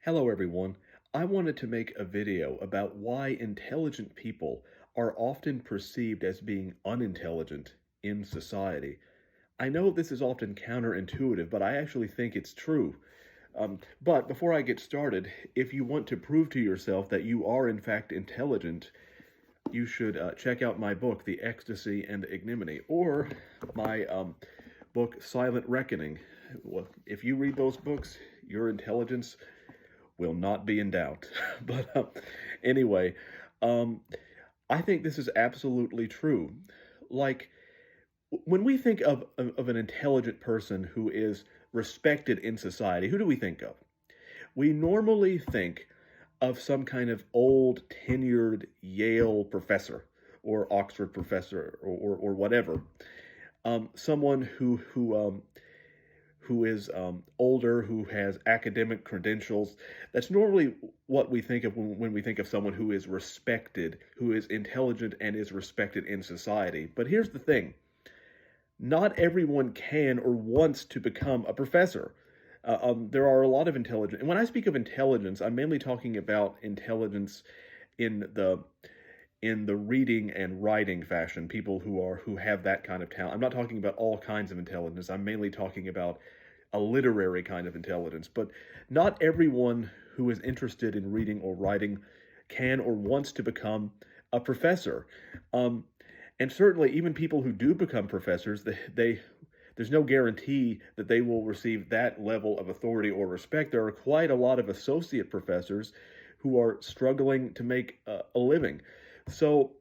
Hello, everyone. I wanted to make a video about why intelligent people are often perceived as being unintelligent in society. I know this is often counterintuitive, but I actually think it's true. But before I get started, if you want to prove to yourself that you are in fact intelligent, you should check out my book, The Ecstasy and Ignominy, or my book, Silent Reckoning. Well, if you read those books, your intelligence will not be in doubt. But anyway, um, I think this is absolutely true. Like when we think of an intelligent person who is respected in society, who do we think of? We normally think of some kind of old tenured Yale professor or Oxford professor or whatever, someone who is older, who has academic credentials. That's normally what we think of when we think of someone who is respected, who is intelligent and is respected in society. But here's the thing: not everyone can or wants to become a professor. There are a lot of intelligence, and when I speak of intelligence, I'm mainly talking about intelligence in the reading and writing fashion, people who have that kind of talent. I'm not talking about all kinds of intelligence. I'm mainly talking about a literary kind of intelligence. But not everyone who is interested in reading or writing can or wants to become a professor. Um, and certainly, even people who do become professors, there's no guarantee that they will receive that level of authority or respect. There are quite a lot of associate professors who are struggling to make a living. So,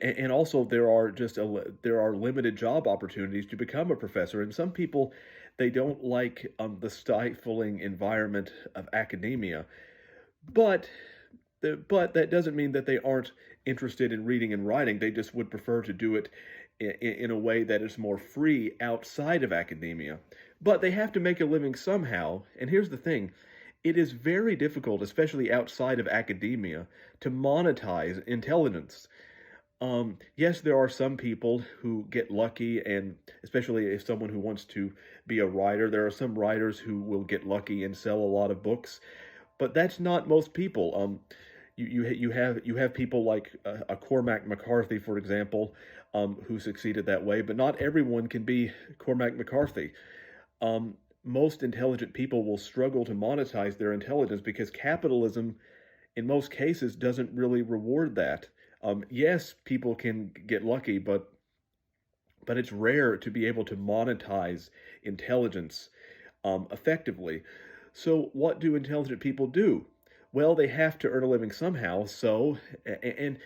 and also there are limited job opportunities to become a professor, and some people they don't like the stifling environment of academia, but but that doesn't mean that they aren't interested in reading and writing. They just would prefer to do it in a way that is more free outside of academia. But they have to make a living somehow, and here's the thing: it is very difficult, especially outside of academia, to monetize intelligence. Yes, there are some people who get lucky, and especially if someone who wants to be a writer, there are some writers who will get lucky and sell a lot of books, but that's not most people. You have people like a Cormac McCarthy, for example, who succeeded that way, but not everyone can be Cormac McCarthy. Most intelligent people will struggle to monetize their intelligence because capitalism, in most cases, doesn't really reward that. Yes, people can get lucky, but it's rare to be able to monetize intelligence effectively. So, what do intelligent people do? Well, they have to earn a living somehow. So, and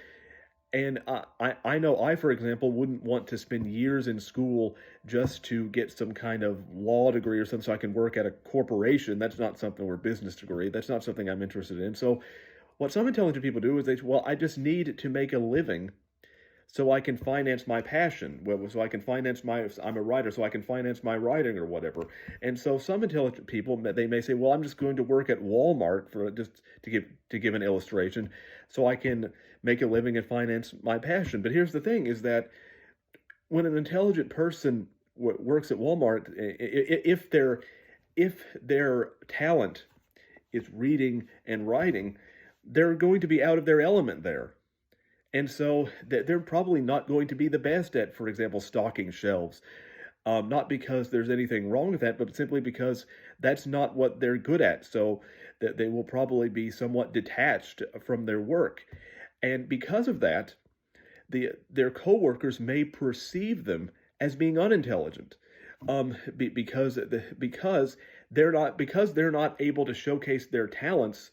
I know I, for example, wouldn't want to spend years in school just to get some kind of law degree or something so I can work at a corporation. That's not something, or business degree. That's not something I'm interested in. So, what some intelligent people do is well, I just need to make a living so I can finance my passion. Well, so I can finance my, if I'm a writer, so I can finance my writing or whatever. And so some intelligent people, they may say, well, I'm just going to work at Walmart for just to give an illustration, so I can make a living and finance my passion. But here's the thing: is that when an intelligent person works at Walmart, if their talent is reading and writing, they're going to be out of their element there. And so they're probably not going to be the best at, for example, stocking shelves. Not because there's anything wrong with that, but simply because that's not what they're good at. So that they will probably be somewhat detached from their work. And because of that, their coworkers may perceive them as being unintelligent, because they're not able to showcase their talents.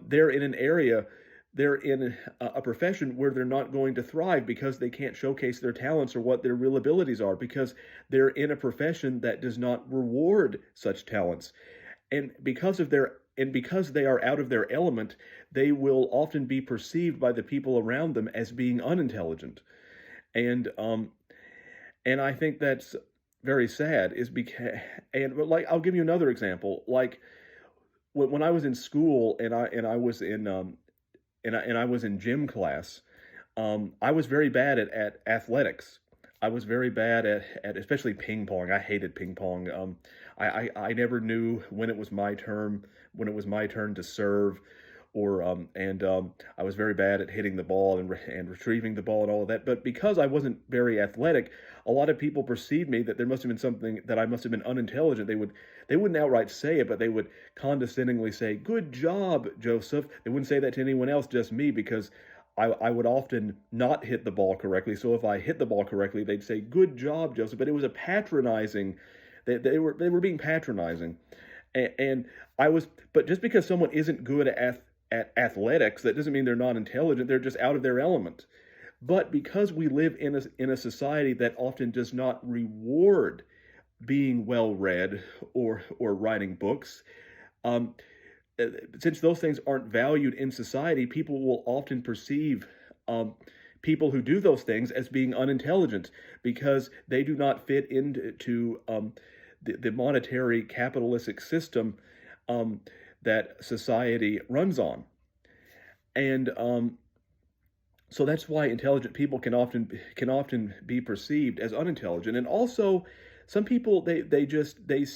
They're in an area, they're in a profession where they're not going to thrive because they can't showcase their talents or what their real abilities are, because they're in a profession that does not reward such talents. And because they are out of their element, they will often be perceived by the people around them as being unintelligent. And I think that's very sad. Is because and but like I'll give you another example. Like when I was in school and I was in and I was in gym class, I was very bad at athletics. I was very bad at especially ping pong. I hated ping pong. I never knew when it was my turn to serve, or I was very bad at hitting the ball and retrieving the ball and all of that. But because I wasn't very athletic, a lot of people perceived me that there must have been something that I must have been unintelligent. They wouldn't outright say it, but they would condescendingly say, "Good job, Joseph." They wouldn't say that to anyone else, just me, because I would often not hit the ball correctly. So if I hit the ball correctly, they'd say, "Good job, Joseph." But it was a patronizing. They were being patronizing, and I was. But just because someone isn't good at athletics, that doesn't mean they're not intelligent. They're just out of their element. But because we live in a society that often does not reward being well read or writing books, um, since those things aren't valued in society, people will often perceive people who do those things as being unintelligent because they do not fit into the monetary capitalistic system um, that society runs on. And so that's why intelligent people can often be perceived as unintelligent. And also, some people they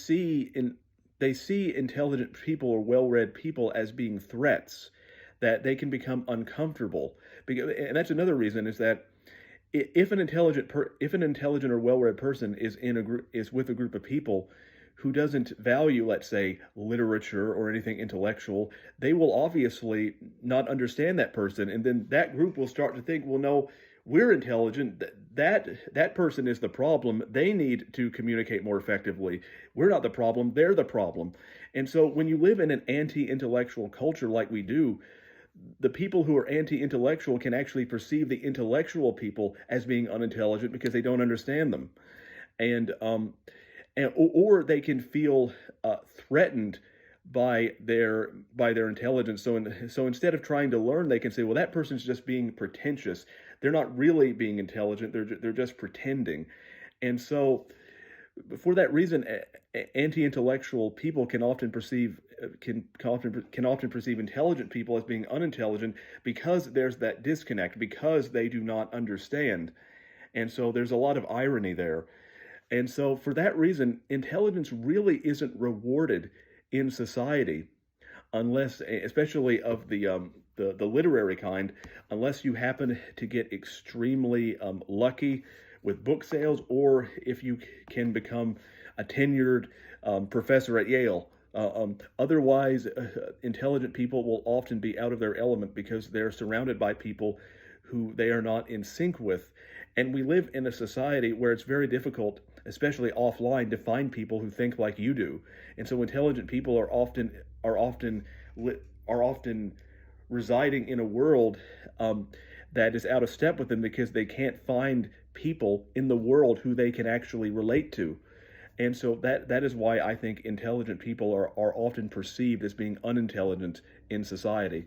see intelligent people or well-read people as being threats, that they can become uncomfortable. And that's another reason, is that if an intelligent or well-read person is with a group of people who doesn't value, let's say, literature or anything intellectual, they will obviously not understand that person, and then that group will start to think, well, no, we're intelligent. That person is the problem. They need to communicate more effectively. We're not the problem. They're the problem. And so when you live in an anti-intellectual culture like we do, the people who are anti-intellectual can actually perceive the intellectual people as being unintelligent because they don't understand them, and or they can feel threatened by their intelligence. So instead of trying to learn, they can say, well, that person's just being pretentious. They're not really being intelligent. They're just pretending. And so for that reason, anti-intellectual people can often perceive intelligent people as being unintelligent, because there's that disconnect, because they do not understand. And so there's a lot of irony there. And so for that reason, intelligence really isn't rewarded in society, unless, especially of the literary kind, unless you happen to get extremely lucky with book sales, or if you can become a tenured professor at Yale. Otherwise, intelligent people will often be out of their element because they're surrounded by people who they are not in sync with. And we live in a society where it's very difficult, especially offline, to find people who think like you do. And so intelligent people are often residing in a world that is out of step with them, because they can't find people in the world who they can actually relate to. And so that is why I think intelligent people are often perceived as being unintelligent in society.